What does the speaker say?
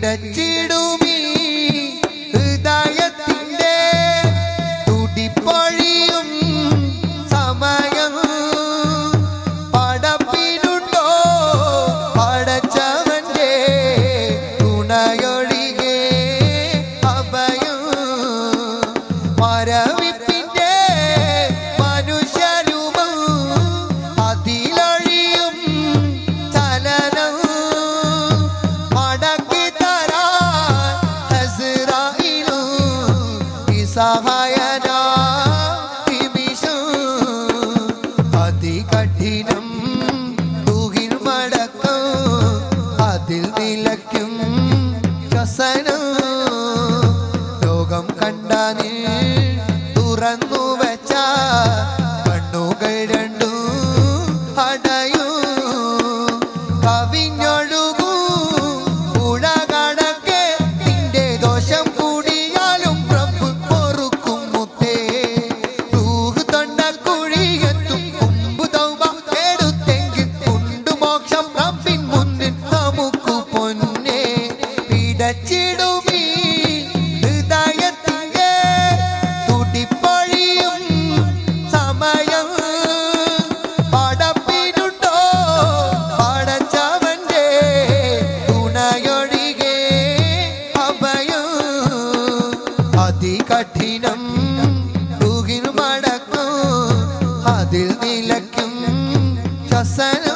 പിടച്ചിടുമീ ഹൃദയത്തിൻ്റെ തുടിപ്പൊഴിയും സമയം പടപ്പിനുണ്ടോ പടച്ചവൻ്റെ തുണയൊഴികെ അഭയം മരവിപ്പിൻ്റെ മനുഷ്യരൂപം അതിലൊഴിയും ചലനം സഹായന നിമിഷം അതികഠിനം തൂകിൽ മടക്കം അതിൽ നിലയ്ക്കും ശ്വസനം ലോകം കണ്ടാനിൽ തുറന്നു വെച്ച കണ്ണുകൾ രണ്ടു അടയൂ കവിഞ്ഞൊഴുകൂ പുഴ കണക്കെ നിന്റെ ദോഷം പിടച്ചിടുമീ ഹൃദയത്തിൻ്റെ തുടിപ്പൊഴിയും സമയം പടപ്പിനുണ്ടോ പടച്ചവൻ്റെ തുണയൊഴികെ അഭയം അതികഠിനം തൂകിൽ മടക്കും അതിൽ നിലയ്ക്കും ശ്വസനം